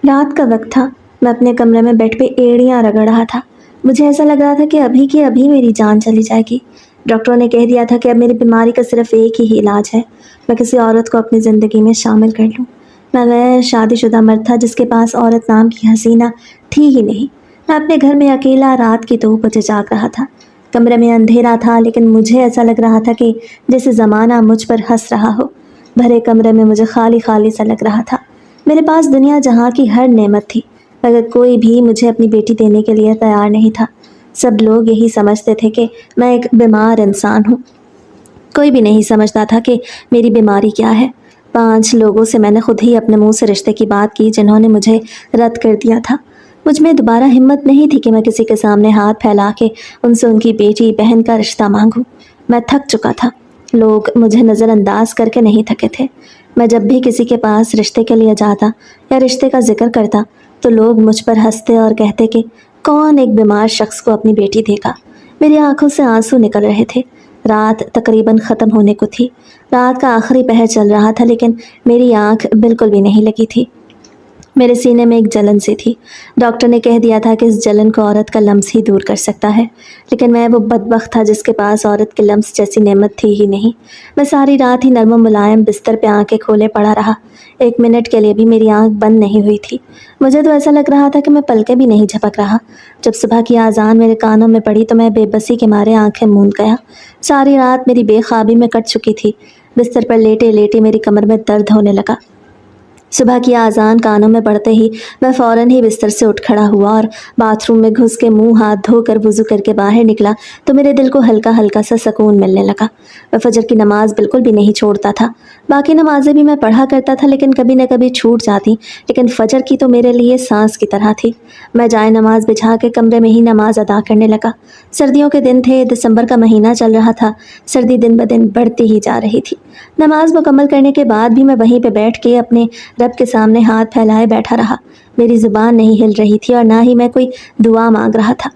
رات کا وقت تھا۔ میں اپنے کمرے میں بیڈ پہ ایڑیاں رگڑ رہا تھا۔ مجھے ایسا لگ رہا تھا کہ ابھی کی ابھی میری جان چلی جائے گی۔ ڈاکٹروں نے کہہ دیا تھا کہ اب میری بیماری کا صرف ایک ہی علاج ہے، میں کسی عورت کو اپنی زندگی میں شامل کر لوں۔ میں غیر شادی شدہ مرد تھا جس کے پاس عورت نام کی حسینہ تھی ہی نہیں۔ میں اپنے گھر میں اکیلا رات کی 2 بجے جاگ رہا تھا۔ کمرے میں اندھیرا تھا لیکن مجھے ایسا لگ رہا تھا کہ جیسے زمانہ مجھ پر ہنس رہا ہو۔ بھرے کمرے میں مجھے خالی خالی سا لگ رہا تھا۔ میرے پاس دنیا جہاں کی ہر نعمت تھی مگر کوئی بھی مجھے اپنی بیٹی دینے کے لیے تیار نہیں تھا۔ سب لوگ یہی سمجھتے تھے کہ میں ایک بیمار انسان ہوں۔ کوئی بھی نہیں سمجھتا تھا کہ میری بیماری کیا ہے۔ 5 لوگوں سے میں نے خود ہی اپنے منہ سے رشتے کی بات کی جنہوں نے مجھے رد کر دیا تھا۔ مجھ میں دوبارہ ہمت نہیں تھی کہ میں کسی کے سامنے ہاتھ پھیلا کے ان سے ان کی بیٹی بہن کا رشتہ مانگوں۔ میں تھک چکا تھا۔ لوگ مجھے نظر انداز کر کے نہیں تھکے تھے۔ میں جب بھی کسی کے پاس رشتے کے لیے جاتا یا رشتے کا ذکر کرتا تو لوگ مجھ پر ہنستے اور کہتے کہ کون ایک بیمار شخص کو اپنی بیٹی دے گا۔ میری آنکھوں سے آنسو نکل رہے تھے۔ رات تقریباً ختم ہونے کو تھی۔ رات کا آخری پہر چل رہا تھا لیکن میری آنکھ بالکل بھی نہیں لگی تھی۔ میرے سینے میں ایک جلن سی تھی۔ ڈاکٹر نے کہہ دیا تھا کہ اس جلن کو عورت کا لمس ہی دور کر سکتا ہے، لیکن میں وہ بدبخت تھا جس کے پاس عورت کے لمس جیسی نعمت تھی ہی نہیں۔ میں ساری رات ہی نرم و ملائم بستر پہ آنکھیں کھولے پڑا رہا۔ 1 منٹ کے لیے بھی میری آنکھ بند نہیں ہوئی تھی۔ مجھے تو ایسا لگ رہا تھا کہ میں پلکیں بھی نہیں جھپک رہا۔ جب صبح کی اذان میرے کانوں میں پڑی تو میں بے بسی کے مارے آنکھیں موند گیا۔ ساری رات میری بے خوابی میں کٹ چکی تھی۔ بستر پر لیٹے لیٹے میری کمر میں درد ہونے لگا۔ صبح کی اذان کانوں میں پڑتے ہی میں فوراً ہی بستر سے اٹھ کھڑا ہوا اور باتھ روم میں گھس کے منہ ہاتھ دھو کر وضو کر کے باہر نکلا تو میرے دل کو ہلکا ہلکا سا سکون ملنے لگا۔ میں فجر کی نماز بالکل بھی نہیں چھوڑتا تھا۔ باقی نمازیں بھی میں پڑھا کرتا تھا لیکن کبھی نہ کبھی چھوٹ جاتی، لیکن فجر کی تو میرے لیے سانس کی طرح تھی۔ میں جائے نماز بچھا کے کمرے میں ہی نماز ادا کرنے لگا۔ سردیوں کے دن تھے، دسمبر کا مہینہ چل رہا تھا۔ سردی دن بدن بڑھتی ہی جا رہی تھی۔ نماز مکمل کرنے کے بعد بھی میں وہیں پہ بیٹھ کے اپنے رب کے سامنے ہاتھ پھیلائے بیٹھا رہا۔ میری زبان نہیں ہل رہی تھی اور نہ ہی میں کوئی دعا مانگ رہا تھا۔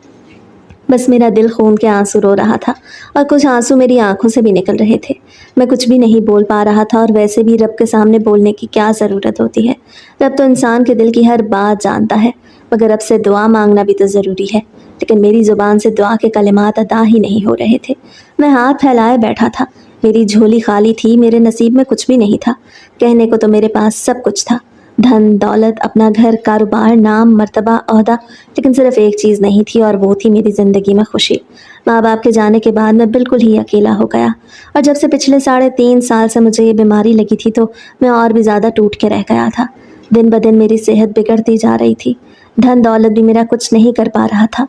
بس میرا دل خون کے آنسو رو رہا تھا اور کچھ آنسو میری آنکھوں سے بھی نکل رہے تھے۔ میں کچھ بھی نہیں بول پا رہا تھا اور ویسے بھی رب کے سامنے بولنے کی کیا ضرورت ہوتی ہے۔ رب تو انسان کے دل کی ہر بات جانتا ہے، مگر رب سے دعا مانگنا بھی تو ضروری ہے، لیکن میری زبان سے دعا کے کلمات ادا ہی نہیں ہو رہے تھے۔ میں ہاتھ پھیلائے بیٹھا تھا۔ میری جھولی خالی تھی، میرے نصیب میں کچھ بھی نہیں تھا۔ کہنے کو تو میرے پاس سب کچھ تھا، دھن دولت، اپنا گھر، کاروبار، نام، مرتبہ، عہدہ، لیکن صرف ایک چیز نہیں تھی اور وہ تھی میری زندگی میں خوشی۔ ماں باپ کے جانے کے بعد میں بالکل ہی اکیلا ہو گیا، اور جب سے پچھلے 3.5 سال سے مجھے یہ بیماری لگی تھی تو میں اور بھی زیادہ ٹوٹ کے رہ گیا تھا۔ دن بدن میری صحت بگڑتی جا رہی تھی، دھن دولت بھی میرا کچھ نہیں کر پا رہا تھا۔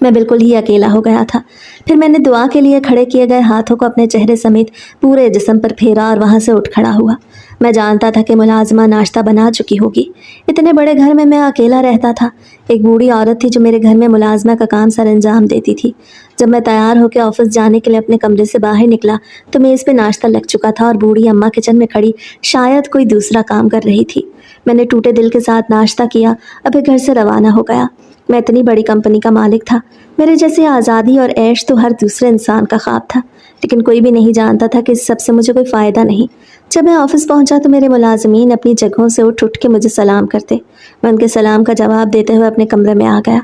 میں بالکل ہی اکیلا ہو گیا تھا۔ پھر میں نے دعا کے لیے کھڑے کیے گئے ہاتھوں کو اپنے چہرے سمیت پورے جسم پر پھیرا اور وہاں سے اٹھ کھڑا ہوا۔ میں جانتا تھا کہ ملازمہ ناشتہ بنا چکی ہوگی۔ اتنے بڑے گھر میں اکیلا رہتا تھا۔ ایک بوڑھی عورت تھی جو میرے گھر میں ملازمہ کا کام سر انجام دیتی تھی۔ جب میں تیار ہو کے آفس جانے کے لیے اپنے کمرے سے باہر نکلا تو میز پہ ناشتہ لگ چکا تھا اور بوڑھی اماں کچن میں کھڑی شاید کوئی دوسرا کام کر رہی تھی۔ میں نے ٹوٹے دل کے ساتھ ناشتہ کیا اور پھر گھر سے روانہ ہو گیا۔ میں اتنی بڑی کمپنی کا مالک تھا، میرے جیسے آزادی اور عیش تو ہر دوسرے انسان کا خواب تھا، لیکن کوئی بھی نہیں جانتا تھا کہ اس سب سے مجھے کوئی فائدہ نہیں۔ جب میں آفس پہنچا تو میرے ملازمین اپنی جگہوں سے اٹھ کے مجھے سلام کرتے۔ میں ان کے سلام کا جواب دیتے ہوئے اپنے کمرے میں آ گیا۔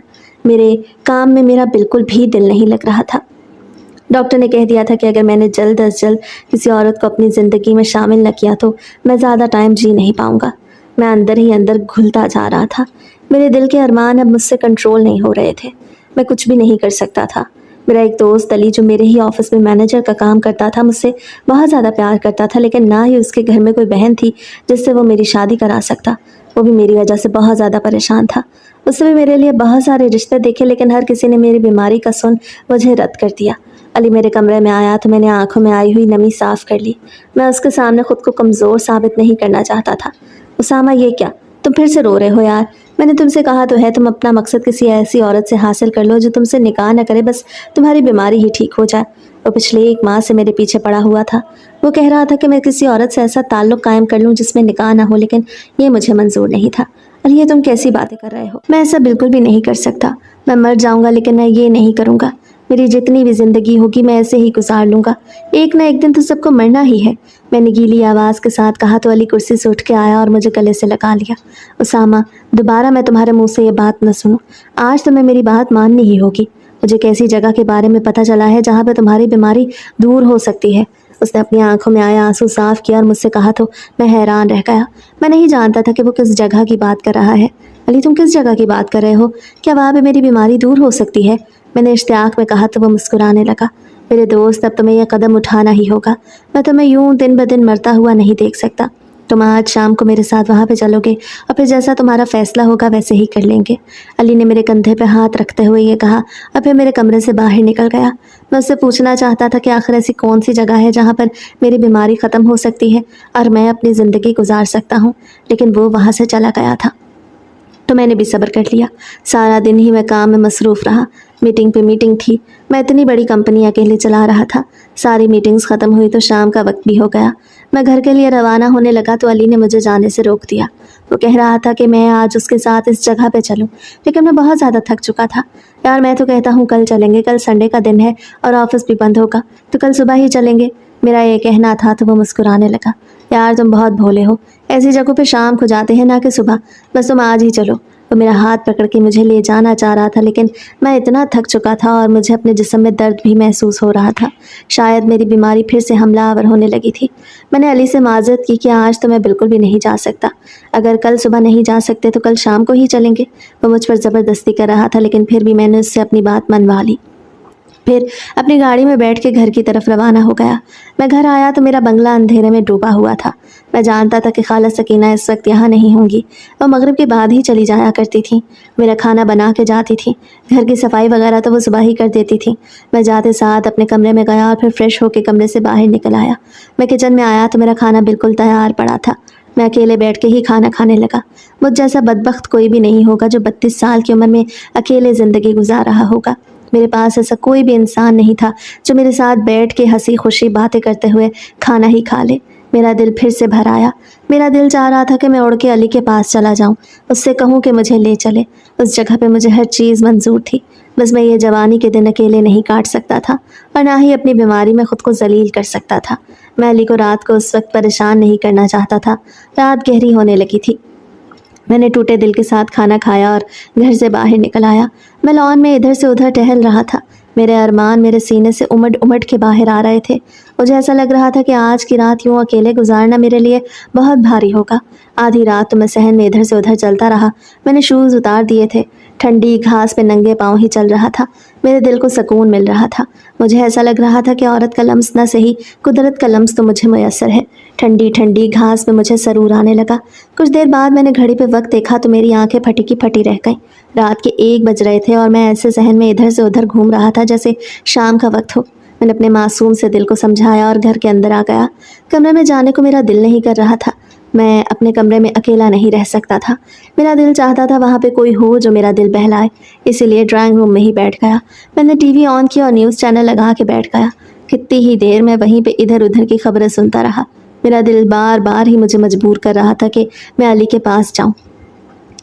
میرے کام میں میرا بالکل بھی دل نہیں لگ رہا تھا۔ ڈاکٹر نے کہہ دیا تھا کہ اگر میں نے جلد از جلد کسی عورت کو اپنی زندگی میں شامل نہ کیا تو میں زیادہ ٹائم جی نہیں پاؤں گا۔ میں اندر ہی اندر گھلتا جا رہا تھا۔ میرے دل کے ارمان اب مجھ سے کنٹرول نہیں ہو رہے تھے۔ میں کچھ بھی نہیں کر سکتا تھا۔ میرا ایک دوست علی جو میرے ہی آفس میں مینیجر کا کام کرتا تھا مجھ سے بہت زیادہ پیار کرتا تھا، لیکن نہ ہی اس کے گھر میں کوئی بہن تھی جس سے وہ میری شادی کرا سکتا۔ وہ بھی میری وجہ سے بہت زیادہ پریشان تھا۔ اس نے بھی میرے لیے بہت سارے رشتے دیکھے لیکن ہر کسی نے میری بیماری کا سن مجھے رد کر دیا۔ علی میرے کمرے میں آیا تو میں نے آنکھوں میں آئی ہوئی نمی صاف کر لی۔ میں اس کے سامنے خود کو کمزور ثابت نہیں کرنا چاہتا تھا۔ اسامہ یہ کیا؟ تم پھر سے رو رہے ہو یار؟ میں نے تم سے کہا تو ہے تم اپنا مقصد کسی ایسی عورت سے حاصل کر لو جو تم سے نکاح نہ کرے، بس تمہاری بیماری ہی ٹھیک ہو جائے۔ وہ پچھلے 1 ماہ سے میرے پیچھے پڑا ہوا تھا۔ وہ کہہ رہا تھا کہ میں کسی عورت سے ایسا تعلق قائم کر لوں جس میں نکاح نہ ہو، لیکن یہ مجھے منظور نہیں تھا۔ اور یہ تم کیسی باتیں کر رہے ہو؟ میں ایسا بالکل بھی نہیں کر سکتا۔ میں مر جاؤں گا لیکن میں یہ نہیں کروں گا۔ मेरी जितनी भी ज़िंदगी होगी मैं ऐसे ही गुजार लूँगा, एक ना एक दिन तो सबको मरना ही है। मैंने गीली आवाज़ के साथ कहा तो अली कुर्सी से उठ के आया और मुझे गले से लगा लिया। उसामा, दोबारा मैं तुम्हारे मुंह से ये बात न सुनूं। आज तुम्हें मेरी बात माननी ही होगी। मुझे कैसी जगह के बारे में पता चला है जहाँ पर तुम्हारी बीमारी दूर हो सकती है। उसने अपनी आंखों में आए आंसू साफ किया और मुझसे कहा तो मैं हैरान रह गया। मैं नहीं जानता था कि वो किस जगह की बात कर रहा है। अली, तुम किस जगह की बात कर रहे हो? क्या वहाँ पे मेरी बीमारी दूर हो सकती है? मैंने इश्तियाक में कहा तो वो मुस्कुराने लगा। मेरे दोस्त, अब तुम्हें यह कदम उठाना ही होगा। मैं तुम्हें यूं दिन ब दिन मरता हुआ नहीं देख सकता। तुम आज शाम को मेरे साथ वहाँ पे चलोगे और फिर जैसा तुम्हारा फैसला होगा वैसे ही कर लेंगे। अली ने मेरे कंधे पे हाथ रखते हुए ये कहा और फिर मेरे कमरे से बाहर निकल गया। मैं उससे पूछना चाहता था कि आखिर ऐसी कौन सी जगह है जहाँ पर मेरी बीमारी ख़त्म हो सकती है और मैं अपनी ज़िंदगी गुजार सकता हूँ, लेकिन वो वहाँ से चला गया था। तो मैंने भी सब्र कर लिया। सारा दिन ही मैं काम में मसरूफ़ रहा। मीटिंग पे मीटिंग थी। मैं इतनी बड़ी कंपनी अकेले चला रहा था। सारी मीटिंग्स ख़त्म हुई तो शाम का वक्त भी हो गया। मैं घर के लिए रवाना होने लगा तो अली ने मुझे जाने से रोक दिया। वो कह रहा था कि मैं आज उसके साथ इस जगह पे चलूं, लेकिन मैं बहुत ज़्यादा थक चुका था। यार, मैं तो कहता हूँ कल चलेंगे, कल संडे का दिन है और ऑफिस भी बंद होगा, तो कल सुबह ही चलेंगे। मेरा ये कहना था तो वो मुस्कुराने लगा। यार, तुम बहुत भोले हो। ऐसी जगहों पे शाम को जाते हैं ना कि सुबह। बस तुम आज ही चलो। वो मेरा हाथ पकड़ के मुझे ले जाना चाह रहा था, लेकिन मैं इतना थक चुका था और मुझे अपने जिस्म में दर्द भी महसूस हो रहा था। शायद मेरी बीमारी फिर से हमलावर होने लगी थी। मैंने अली से माजरत की कि आज तो मैं बिल्कुल भी नहीं जा सकता। अगर कल सुबह नहीं जा सकते तो कल शाम को ही चलेंगे। वो मुझ पर ज़बरदस्ती कर रहा था, लेकिन फिर भी मैंने उससे अपनी बात मनवा ली। फिर अपनी गाड़ी में बैठ के घर की तरफ रवाना हो गया। मैं घर आया तो मेरा बंगला अंधेरे में डूबा हुआ था। मैं जानता था कि खाला सकीना इस वक्त यहाँ नहीं होंगी। वो मगरिब के बाद ही चली जाया करती थी। मेरा खाना बना के जाती थी। घर की सफाई वगैरह तो वो सुबह ही कर देती थी। मैं जाते साथ अपने कमरे में गया और फिर फ्रेश होकर कमरे से बाहर निकल आया। मैं किचन में आया तो मेरा खाना बिल्कुल तैयार पड़ा था। मैं अकेले बैठ के ही खाना खाने लगा। मुझ जैसा बदबख्त कोई भी नहीं होगा जो 32 साल की उम्र में अकेले ज़िंदगी गुजार रहा होगा। मेरे पास ऐसा कोई भी इंसान नहीं था जो मेरे साथ बैठ के हंसी खुशी बातें करते हुए खाना ही खा ले। मेरा दिल फिर से भर आया। मेरा दिल चाह रहा था कि मैं उड़ के अली के पास चला जाऊं, उससे कहूं कि मुझे ले चले। उस जगह पे मुझे हर चीज़ मंजूर थी। बस मैं ये जवानी के दिन अकेले नहीं काट सकता था और ना ही अपनी बीमारी में ख़ुद को जलील कर सकता था। मैं अली को रात को उस वक्त परेशान नहीं करना चाहता था। रात गहरी होने लगी थी। मैंने टूटे दिल के साथ खाना खाया और घर से बाहर निकल आया। मैं लॉन में इधर से उधर टहल रहा था। मेरे अरमान मेरे सीने से उमड़ उमड़ के बाहर आ रहे थे। मुझे ऐसा लग रहा था कि आज की रात यूं अकेले गुजारना मेरे लिए बहुत भारी होगा। आधी रात तो मैं सहन में इधर से उधर चलता रहा। मैंने शूज़ उतार दिए थे। ठंडी घास पे नंगे पाँव ही चल रहा था। मेरे दिल को सुकून मिल रहा था। मुझे ऐसा लग रहा था कि औरत का लम्स न सही, कुदरत का लम्स तो मुझे मैसर है। ठंडी ठंडी घास में मुझे सरूर आने लगा। कुछ देर बाद मैंने घड़ी पे वक्त देखा तो मेरी आंखें फटी की फटी रह गईं। रात के 1 बज रहे थे और मैं ऐसे जहन में इधर से उधर घूम रहा था जैसे शाम का वक्त हो। मैंने अपने मासूम से दिल को समझाया और घर के अंदर आ गया। कमरे में जाने को मेरा दिल नहीं कर रहा था। मैं अपने कमरे में अकेला नहीं रह सकता था। मेरा दिल चाहता था वहाँ पे कोई हो जो मेरा दिल बहलाए। इसीलिए ड्राइंग रूम में ही बैठ गया। मैंने टीवी ऑन किया और न्यूज़ चैनल लगा के बैठ गया। कितनी ही देर मैं वहीं पे इधर उधर की खबरें सुनता रहा। मेरा दिल बार बार ही मुझे मजबूर कर रहा था कि मैं अली के पास जाऊं,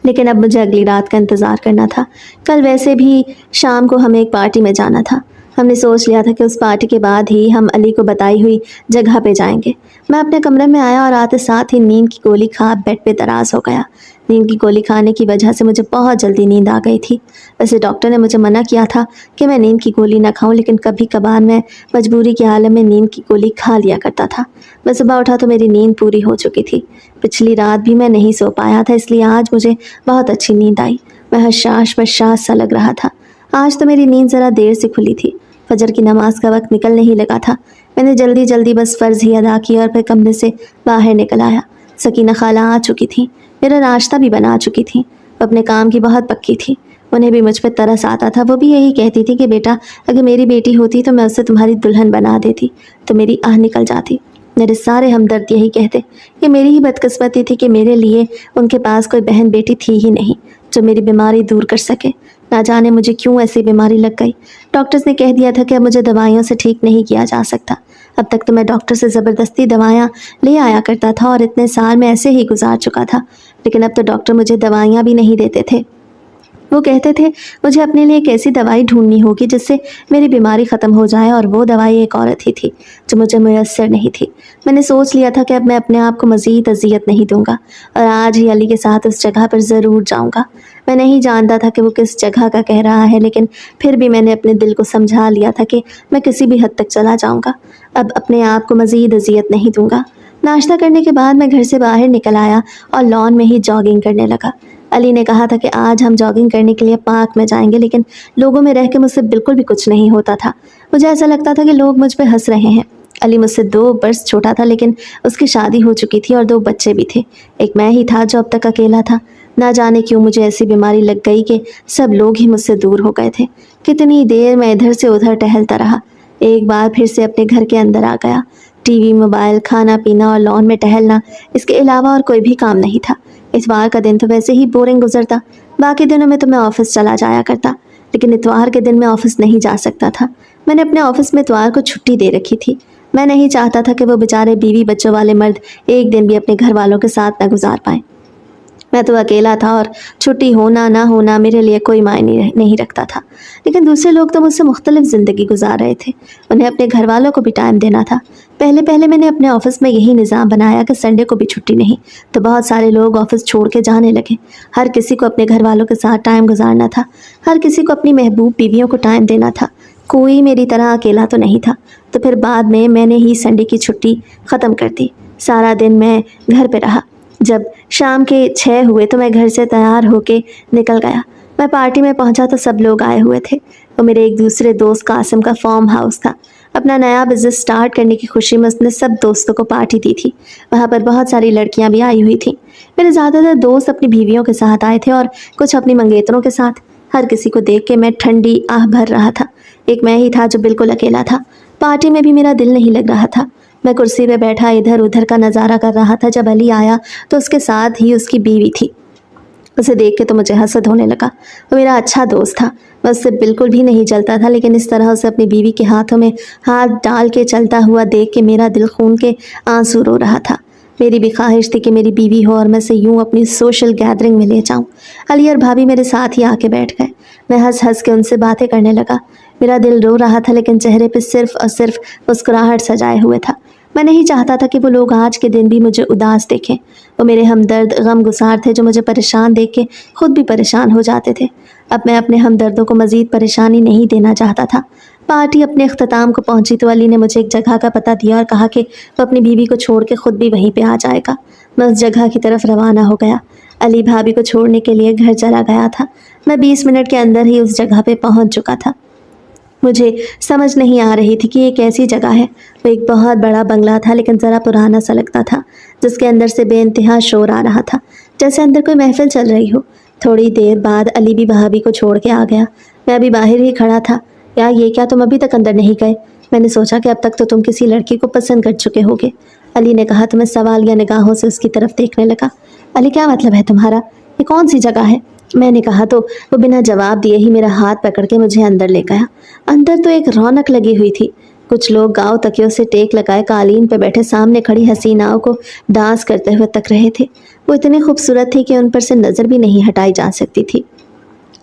लेकिन अब मुझे अगली रात का इंतज़ार करना था। कल वैसे भी शाम को हमें एक पार्टी में जाना था। हमने सोच लिया था कि उस पार्टी के बाद ही हम अली को बताई हुई जगह पे जाएंगे। मैं अपने कमरे में आया और आते साथ ही नींद की गोली खा बेड पे दराज हो गया। नींद की गोली खाने की वजह से मुझे बहुत जल्दी नींद आ गई थी। वैसे डॉक्टर ने मुझे मना किया था कि मैं नींद की गोली ना खाऊं, लेकिन कभी कभार मैं मजबूरी के आलम में नींद की गोली खा लिया करता था। मैं सुबह उठा तो मेरी नींद पूरी हो चुकी थी। पिछली रात भी मैं नहीं सो पाया था, इसलिए आज मुझे बहुत अच्छी नींद आई। मैं हशाश बशाश सा लग रहा था। आज तो मेरी नींद ज़रा देर से खुली थी। फजर की नमाज का वक्त निकलने ही लगा था। मैंने जल्दी जल्दी बस फ़र्ज़ ही अदा किया और फिर कमरे से बाहर निकल आया। सकीना खाला आ चुकी थी। मेरा नाश्ता भी बना चुकी थी। वो अपने काम की बहुत पक्की थी। उन्हें भी मुझ पर तरस आता था। वो भी यही कहती थी कि बेटा, अगर मेरी बेटी होती तो मैं उसे तुम्हारी दुल्हन बना देती, तो मेरी आह निकल जाती। मेरे सारे हमदर्द यही कहते कि मेरी ही बदकिस्मती थी कि मेरे लिए उनके पास कोई बहन बेटी थी ही नहीं जो मेरी बीमारी दूर कर सके। ना जाने मुझे क्यों ऐसी बीमारी लग गई। डॉक्टर्स ने कह दिया था कि अब मुझे दवाइयों से ठीक नहीं किया जा सकता। अब तक तो मैं डॉक्टर से ज़बरदस्ती दवाइयाँ ले आया करता था और इतने साल में ऐसे ही गुजार चुका था, लेकिन अब तो डॉक्टर मुझे दवाइयाँ भी नहीं देते थे। वो कहते थे मुझे अपने लिए एक ऐसी दवाई ढूंढनी होगी जिससे मेरी बीमारी ख़त्म हो जाए, और वो दवाई एक औरत ही थी जो मुझे मुयस्सर नहीं थी। मैंने सोच लिया था कि अब मैं अपने आप को मज़ीद अजियत नहीं दूंगा और आज ही अली के साथ उस जगह पर ज़रूर जाऊंगा। मैं नहीं जानता था कि वो किस जगह का कह रहा है, लेकिन फिर भी मैंने अपने दिल को समझा लिया था कि मैं किसी भी हद तक चला जाऊंगा। अब अपने आप को मज़ीद अजियत नहीं दूंगा। नाश्ता करने के बाद मैं घर से बाहर निकल आया और लॉन में ही जॉगिंग करने लगा। अली ने कहा था कि आज हम जॉगिंग करने के लिए पार्क में जाएंगे, लेकिन लोगों में रह के मुझसे बिल्कुल भी कुछ नहीं होता था। मुझे ऐसा लगता था कि लोग मुझ पर हंस रहे हैं। अली मुझसे 2 बरस छोटा था, लेकिन उसकी शादी हो चुकी थी और 2 बच्चे भी थे। एक मैं ही था जो अब तक अकेला था। ना जाने क्यों मुझे ऐसी बीमारी लग गई कि सब लोग ही मुझसे दूर हो गए थे। कितनी देर मैं इधर से उधर टहलता रहा। एक बार फिर से अपने घर के अंदर आ गया। टीवी, मोबाइल, खाना पीना और लॉन में टहलना, इसके अलावा और कोई भी काम नहीं था। इतवार का दिन तो वैसे ही बोरिंग गुजरता। बाकी दिनों में तो मैं ऑफिस चला जाया करता, लेकिन इतवार के दिन मैं ऑफिस नहीं जा सकता था। मैंने अपने ऑफिस में इतवार को छुट्टी दे रखी थी। मैं नहीं चाहता था कि वो बेचारे बीवी बच्चों वाले मर्द एक दिन भी अपने घर वालों के साथ न गुजार पाएं। मैं तो अकेला था और छुट्टी होना ना होना मेरे लिए कोई मायने नहीं रखता था। लेकिन दूसरे लोग तो मुझसे मुख्तलिफ ज़िंदगी गुजार रहे थे। उन्हें अपने घर वालों को भी टाइम देना था। पहले पहले मैंने अपने ऑफिस में यही निज़ाम बनाया कि संडे को भी छुट्टी नहीं, तो बहुत सारे लोग ऑफिस छोड़ के जाने लगे। हर किसी को अपने घर वालों के साथ टाइम गुजारना था। हर किसी को अपनी महबूब बीवियों को टाइम देना था। कोई मेरी तरह अकेला तो नहीं था। तो फिर बाद में मैंने ही संडे की छुट्टी ख़त्म कर दी। सारा दिन मैं घर पे रहा। जब शाम के 6 हुए तो मैं घर से तैयार होके निकल गया। मैं पार्टी में पहुंचा तो सब लोग आए हुए थे। वो मेरे एक दूसरे दोस्त कासिम का फार्म हाउस था। अपना नया बिजनेस स्टार्ट करने की खुशी में उसने सब दोस्तों को पार्टी दी थी। वहाँ पर बहुत सारी लड़कियाँ भी आई हुई थीं। मेरे ज़्यादातर दोस्त अपनी बीवियों के साथ आए थे और कुछ अपनी मंगेतरों के साथ। हर किसी को देख के मैं ठंडी आह भर रहा था। एक मैं ही था जो बिल्कुल अकेला था। पार्टी में भी मेरा दिल नहीं लग रहा था। मैं कुर्सी पे बैठा इधर उधर का नज़ारा कर रहा था। जब अली आया तो उसके साथ ही उसकी बीवी थी। उसे देख के तो मुझे हसद होने लगा। वो मेरा अच्छा दोस्त था। मैं उससे बिल्कुल भी नहीं जलता था, लेकिन इस तरह उसे अपनी बीवी के हाथों में हाथ डाल के चलता हुआ देख के मेरा दिल खून के आंसू रो रहा था। मेरी भी ख्वाहिश थी कि मेरी बीवी हो और मैं से यूं अपनी सोशल गैदरिंग में ले जाऊं। अली और भाभी मेरे साथ ही आके बैठ गए। मैं हंस हंस के उनसे बातें करने लगा। मेरा दिल रो रहा था, लेकिन चेहरे पे सिर्फ और सिर्फ मुस्कुराहट सजाए हुए था। मैं नहीं चाहता था कि वो लोग आज के दिन भी मुझे उदास देखें। वो मेरे हमदर्द गमगुसार थे जो मुझे परेशान देख के खुद भी परेशान हो जाते थे। अब मैं अपने हमदर्दों को मज़ीद परेशानी नहीं देना चाहता था। पार्टी अपने अख्ताम को पहुंची तो अली ने मुझे एक जगह का पता दिया और कहा कि वो अपनी बीवी को छोड़ के खुद भी वहीं पे आ जाएगा। मैं उस जगह की तरफ रवाना हो गया। अली भाभी को छोड़ने के लिए घर चला गया था। मैं 20 मिनट के अंदर ही उस जगह पे पहुंच चुका था। मुझे समझ नहीं आ रही थी कि ये कैसी जगह है। वो एक बहुत बड़ा बंगला था, लेकिन ज़रा पुराना सा लगता था, जिसके अंदर से बेइंतहा शोर आ रहा था, जैसे अंदर कोई महफिल चल रही हो। थोड़ी देर बाद अली भी भाभी को छोड़ के आ गया। मैं अभी बाहर ही खड़ा था। यार ये क्या, तुम अभी तक अंदर नहीं गए? मैंने सोचा कि अब तक तो तुम किसी लड़की को पसंद कर चुके होगे। अली ने कहा तो मैं सवालिया निगाहों से उसकी तरफ देखने लगा। अली क्या मतलब है तुम्हारा? ये कौन सी जगह है? मैंने कहा तो वो बिना जवाब दिए ही मेरा हाथ पकड़ के मुझे अंदर ले गया। अंदर तो एक रौनक लगी हुई थी। कुछ लोग गांव तकियों से टेक लगाए कालीन पर बैठे सामने खड़ी हसीनाओं को डांस करते हुए तक रहे थे। वो इतनी खूबसूरत थी कि उन पर से नज़र भी नहीं हटाई जा सकती थी।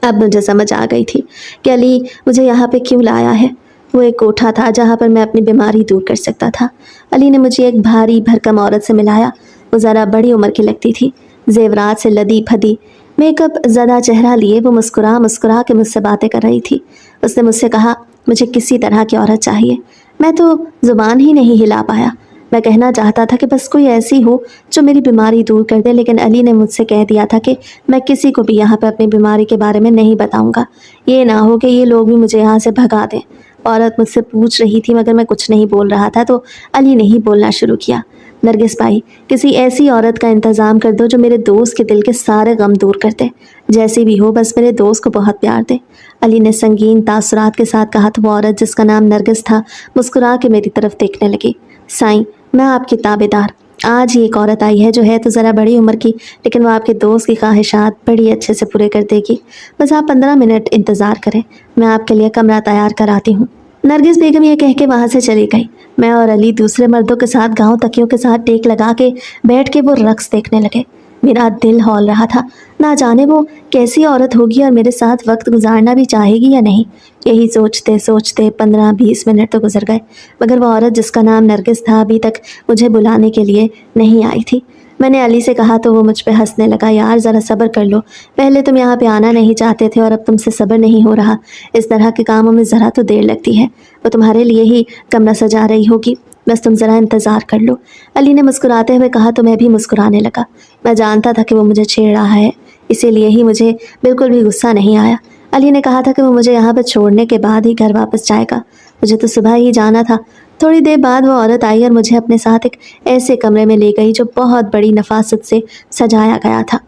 अब मुझे समझ आ गई थी कि अली मुझे यहाँ पे क्यों लाया है। वो एक कोठा था जहाँ पर मैं अपनी बीमारी दूर कर सकता था। अली ने मुझे एक भारी भरकम औरत से मिलाया। वो ज़रा बड़ी उम्र की लगती थी, जेवरात से लदी फदी, मेकअप ज़्यादा चेहरा लिए वो मुस्कुरा मुस्कुरा के मुझसे बातें कर रही थी। उसने मुझसे कहा मुझे किसी तरह की औरत चाहिए। मैं तो ज़ुबान ही नहीं हिला पाया। मैं कहना चाहता था कि बस कोई ऐसी हो जो मेरी बीमारी दूर कर दे, लेकिन अली ने मुझसे कह दिया था कि मैं किसी को भी यहाँ पर अपनी बीमारी के बारे में नहीं बताऊँगा। ये ना हो कि ये लोग भी मुझे यहाँ से भगा दें। औरत मुझसे पूछ रही थी मगर मैं कुछ नहीं बोल रहा था, तो अली ने ही बोलना शुरू किया। नरगिस भाई, किसी ऐसी औरत का इंतज़ाम कर दो जो मेरे दोस्त के दिल के सारे गम दूर कर दे। जैसी भी हो, बस मेरे दोस्त को बहुत प्यार दे। अली ने संगीन तासुरात के साथ कहा तो वो औरत जिसका नाम नरगिस था मुस्कुरा के मेरी तरफ देखने लगी। साईं, मैं आपकी ताबेदार। आज ही एक औरत आई है जो है तो ज़रा बड़ी उम्र की, लेकिन वो आपके दोस्त की ख्वाहिशात बड़ी अच्छे से पूरे कर देगी। बस आप 15 मिनट इंतज़ार करें, मैं आपके लिए कमरा तैयार कराती हूँ। नरगिस बेगम ये कह के वहाँ से चली गई। मैं और अली दूसरे मर्दों के साथ गांव तकियों के साथ टेक लगा के बैठ के वो रक्स देखने लगे। मेरा दिल हौल रहा था। نہ جانے وہ कैसी औरत होगी और मेरे साथ वक्त गुजारना भी चाहेगी या नहीं। यही सोचते सोचते 15-20 मिनट तो गुजर गए, मगर वो औरत जिसका नाम नरगिस था अभी तक मुझे बुलाने के लिए नहीं आई थी। मैंने अली से कहा तो वो मुझ पे हंसने लगा। यार ज़रा सब्र कर लो, पहले तुम यहाँ पे आना नहीं चाहते थे और अब तुमसे सब्र नहीं हो रहा। इस तरह के कामों में ज़रा तो देर लगती है। वो तुम्हारे लिए ही कमरा सजा रही होगी, बस तुम ज़रा इंतज़ार कर लो। अली ने मुस्कुराते हुए कहा तो मैं भी मुस्कुराने लगा। मैं जानता था कि वो मुझे छेड़ रहा है, इसीलिए ही मुझे बिल्कुल भी गुस्सा नहीं आया। अली ने कहा था कि वो मुझे यहाँ पर छोड़ने के बाद ही घर वापस जाएगा। मुझे तो सुबह ही जाना था। थोड़ी देर बाद वो औरत आई और मुझे अपने साथ एक ऐसे कमरे में ले गई जो बहुत बड़ी नफासत से सजाया गया था।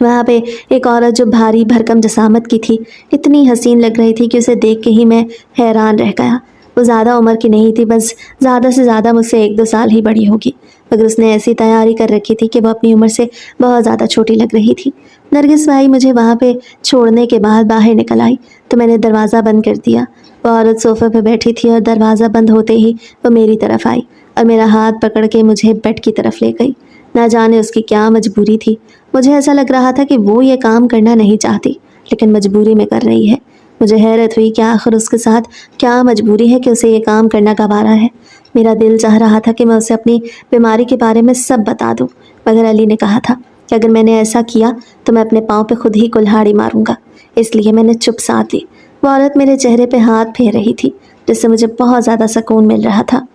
वहाँ पे एक औरत जो भारी भरकम जसामत की थी, इतनी हसीन लग रही थी कि उसे देख के ही मैं हैरान रह गया। वो ज़्यादा उम्र की नहीं थी, बस ज़्यादा से ज़्यादा मुझसे 1-2 साल ही बड़ी होगी, मगर उसने ऐसी तैयारी कर रखी थी कि वो अपनी उम्र से बहुत ज़्यादा छोटी लग रही थी। नरगिस भाई मुझे वहाँ पे छोड़ने के बाद बाहर निकल आई तो मैंने दरवाज़ा बंद कर दिया। वो औरत सोफे पे बैठी थी और दरवाज़ा बंद होते ही वो मेरी तरफ आई और मेरा हाथ पकड़ के मुझे बेड की तरफ ले गई। ना जाने उसकी क्या मजबूरी थी। मुझे ऐसा लग रहा था कि वो ये काम करना नहीं चाहती, लेकिन मजबूरी में कर रही है। मुझे हैरत हुई कि आखिर उसके साथ क्या मजबूरी है कि उसे ये काम करना गवारा है। मेरा दिल चाह रहा था कि मैं उसे अपनी बीमारी के बारे में सब बता दूं, मगर अली ने कहा था कि अगर मैंने ऐसा किया तो मैं अपने पाँव पे खुद ही कुल्हाड़ी मारूंगा, इसलिए मैंने चुप साध ली। वो औरत मेरे चेहरे पे हाथ फेर रही थी, जिससे मुझे बहुत ज़्यादा सुकून मिल रहा था।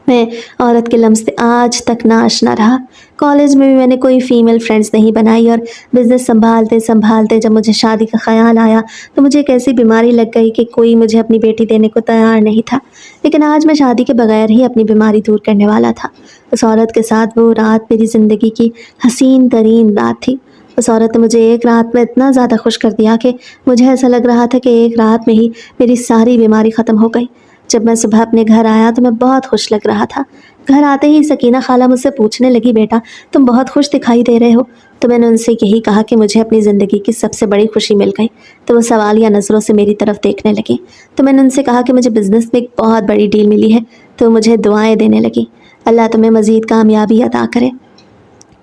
मैं औरत के लम्स से आज तक ना आशना रहा। कॉलेज में भी मैंने कोई फ़ीमेल फ्रेंड्स नहीं बनाई और बिज़नेस संभालते संभालते जब मुझे शादी का ख़्याल आया तो मुझे एक ऐसी बीमारी लग गई कि कोई मुझे अपनी बेटी देने को तैयार नहीं था। लेकिन आज मैं शादी के बगैर ही अपनी बीमारी दूर करने वाला था। उस औरत के साथ वो रात मेरी ज़िंदगी की हसीन तरीन रात थी। उस औरत ने मुझे एक रात में इतना ज़्यादा खुश कर दिया कि मुझे ऐसा लग रहा था कि एक रात में ही मेरी सारी बीमारी ख़त्म हो गई। जब मैं सुबह अपने घर आया तो मैं बहुत खुश लग रहा था। घर आते ही सकीना खाला मुझसे पूछने लगी, बेटा तुम बहुत खुश दिखाई दे रहे हो। तो मैंने उनसे यही कहा कि मुझे अपनी ज़िंदगी की सबसे बड़ी खुशी मिल गई। तो वो सवालिया नज़रों से मेरी तरफ देखने लगी। तो मैंने उनसे कहा कि मुझे बिज़नेस में एक बहुत बड़ी डील मिली है। तो मुझे दुआएं देने लगी, अल्लाह तुम्हें मज़ीद कामयाबी अता करे।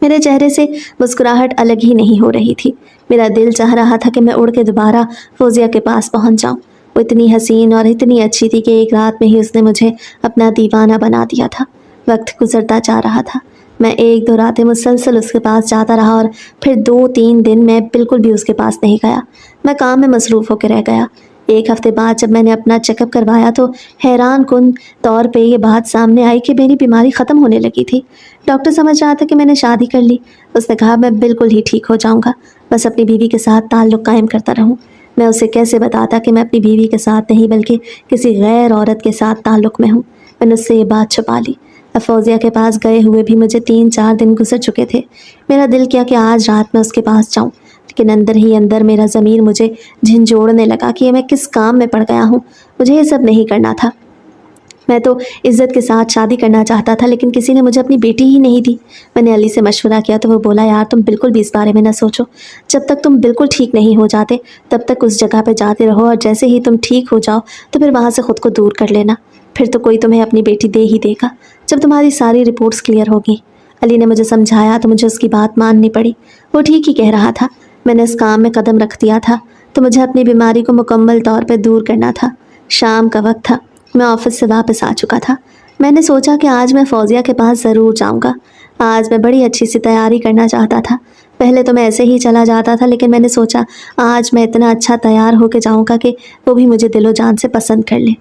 मेरे चेहरे से मुस्कुराहट अलग ही नहीं हो रही थी। मेरा दिल चाह रहा था कि मैं उड़ के दोबारा फौजिया के पास पहुंच जाऊं। वो इतनी हसीन और इतनी अच्छी थी कि एक रात में ही उसने मुझे अपना दीवाना बना दिया था। वक्त गुजरता जा रहा था। मैं 1-2 रातें मुसलसल उसके पास जाता रहा और फिर 2-3 दिन मैं बिल्कुल भी उसके पास नहीं गया। मैं काम में मसरूफ़ होकर रह गया। 1 हफ्ते बाद जब मैंने अपना चेकअप करवाया तो हैरान कुन तौर पे ये बात सामने आई कि मेरी बीमारी ख़त्म होने लगी थी। डॉक्टर समझ रहा था कि मैंने शादी कर ली। उसने कहा मैं बिल्कुल ही ठीक हो जाऊंगा, बस अपनी बीवी के साथ ताल्लुक़ कायम करता रहूं। मैं उसे कैसे बताता कि मैं अपनी बीवी के साथ नहीं बल्कि किसी गैर औरत के साथ ताल्लुक़ में हूँ। मैंने उससे ये बात छुपा ली। अब फौजिया के पास गए हुए भी मुझे 3-4 दिन गुजर चुके थे। मेरा दिल किया कि आज रात में उसके पास जाऊं, लेकिन अंदर ही अंदर मेरा ज़मीर मुझे झिंझोड़ने लगा कि मैं किस काम में पड़ गया हूँ। मुझे ये सब नहीं करना था। मैं तो इज़्ज़त के साथ शादी करना चाहता था, लेकिन किसी ने मुझे अपनी बेटी ही नहीं दी। मैंने अली से मशवरा किया तो वो बोला, यार तुम बिल्कुल भी इस बारे में ना सोचो। जब तक तुम बिल्कुल ठीक नहीं हो जाते तब तक उस जगह पे जाते रहो, और जैसे ही तुम ठीक हो जाओ तो फिर वहाँ से ख़ुद को दूर कर लेना। फिर तो कोई तुम्हें अपनी बेटी दे ही देगा जब तुम्हारी सारी रिपोर्ट्स क्लियर होगी। अली ने मुझे समझाया तो मुझे उसकी बात माननी पड़ी। वो ठीक ही कह रहा था। मैंने इस काम में कदम रख दिया था तो मुझे अपनी बीमारी को मुकम्मल तौर पर दूर करना था। शाम का वक्त था। मैं ऑफिस से वापस आ चुका था। मैंने सोचा कि आज मैं फौजिया के पास ज़रूर जाऊंगा। आज मैं बड़ी अच्छी सी तैयारी करना चाहता था। पहले तो मैं ऐसे ही चला जाता था, लेकिन मैंने सोचा आज मैं इतना अच्छा तैयार होकर जाऊंगा कि वो भी मुझे दिलो जान से पसंद कर ले।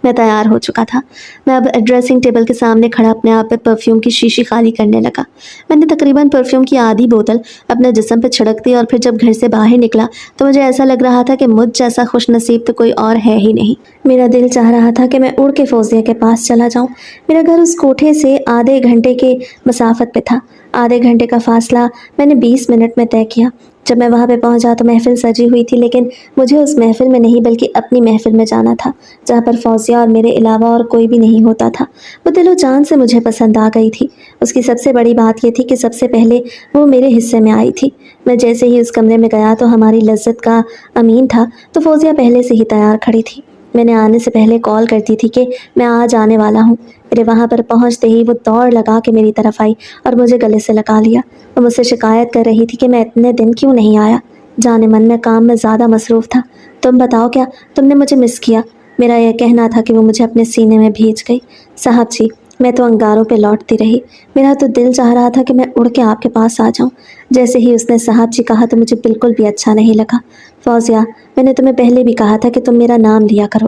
मैं तैयार हो चुका था। मैं अब ड्रेसिंग टेबल के सामने खड़ा अपने आप पे परफ्यूम की शीशी खाली करने लगा। मैंने तकरीबन परफ्यूम की आधी बोतल अपने जिस्म पे छिड़क दी और फिर जब घर से बाहर निकला तो मुझे ऐसा लग रहा था कि मुझ जैसा खुश नसीब तो कोई और है ही नहीं। मेरा दिल चाह रहा था कि मैं उड़ के फौजिया के पास चला जाऊँ। मेरा घर उस कोठे से आधे घंटे के मसाफत पे था। आधे घंटे का फासला मैंने 20 मिनट में तय किया। जब मैं वहाँ पे पहुँचा तो महफिल सजी हुई थी, लेकिन मुझे उस महफिल में नहीं बल्कि अपनी महफिल में जाना था, जहाँ पर फौजिया और मेरे अलावा और कोई भी नहीं होता था। वो दिलो जान से मुझे पसंद आ गई थी। उसकी सबसे बड़ी बात ये थी कि सबसे पहले वो मेरे हिस्से में आई थी। मैं जैसे ही उस कमरे में गया तो हमारी लज्जत का अमीन था तो फौजिया पहले से ही तैयार खड़ी थी। میں نے آنے سے پہلے کال کر دی تھی کہ میں آج آنے والا ہوں۔ میرے وہاں پر پہنچتے ہی وہ دوڑ لگا کے میری طرف آئی اور مجھے گلے سے لگا لیا۔ وہ مجھ سے شکایت کر رہی تھی کہ میں اتنے دن کیوں نہیں آیا، جانے من میں کام میں زیادہ مصروف تھا۔ تم بتاؤ، کیا تم نے مجھے مس کیا؟ میرا یہ کہنا تھا کہ وہ مجھے اپنے سینے میں بھیج گئی۔ صاحب جی، میں تو انگاروں پہ لوٹتی رہی، میرا تو دل چاہ رہا تھا کہ میں اڑ کے آپ کے پاس آ جاؤں۔ جیسے ہی اس نے صاحب جی کہا تو مجھے بالکل بھی اچھا نہیں لگا۔ فوزیہ، میں نے تمہیں پہلے بھی کہا تھا کہ تم میرا نام لیا کرو،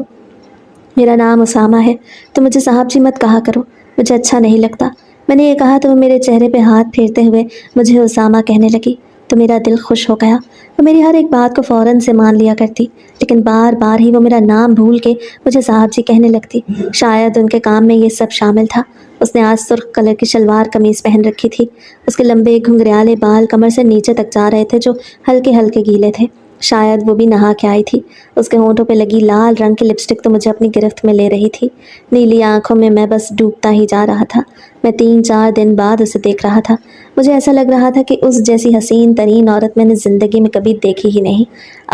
میرا نام اسامہ ہے، تو مجھے صاحب جی مت کہا کرو، مجھے اچھا نہیں لگتا۔ میں نے یہ کہا تو وہ میرے چہرے پہ ہاتھ پھیرتے ہوئے مجھے اسامہ کہنے لگی، تو میرا دل خوش ہو گیا۔ وہ میری ہر ایک بات کو فوراً سے مان لیا کرتی، لیکن بار بار ہی وہ میرا نام بھول کے مجھے صاحب جی کہنے لگتی۔ شاید ان کے کام میں یہ سب شامل تھا۔ اس نے آج سرخ کلر کی شلوار قمیض پہن رکھی تھی، اس کے لمبے گھنگریالے بال کمر سے نیچے تک جا رہے تھے جو ہلکے ہلکے گیلے تھے۔ شاید وہ بھی نہا کے آئی تھی۔ اس کے ہونٹوں پہ لگی لال رنگ کی لپسٹک تو مجھے اپنی گرفت میں لے رہی تھی۔ نیلی آنکھوں میں میں بس ڈوبتا ہی جا رہا تھا۔ میں 3-4 دن بعد اسے دیکھ رہا تھا۔ مجھے ایسا لگ رہا تھا کہ اس جیسی حسین ترین عورت میں نے زندگی میں کبھی دیکھی ہی نہیں۔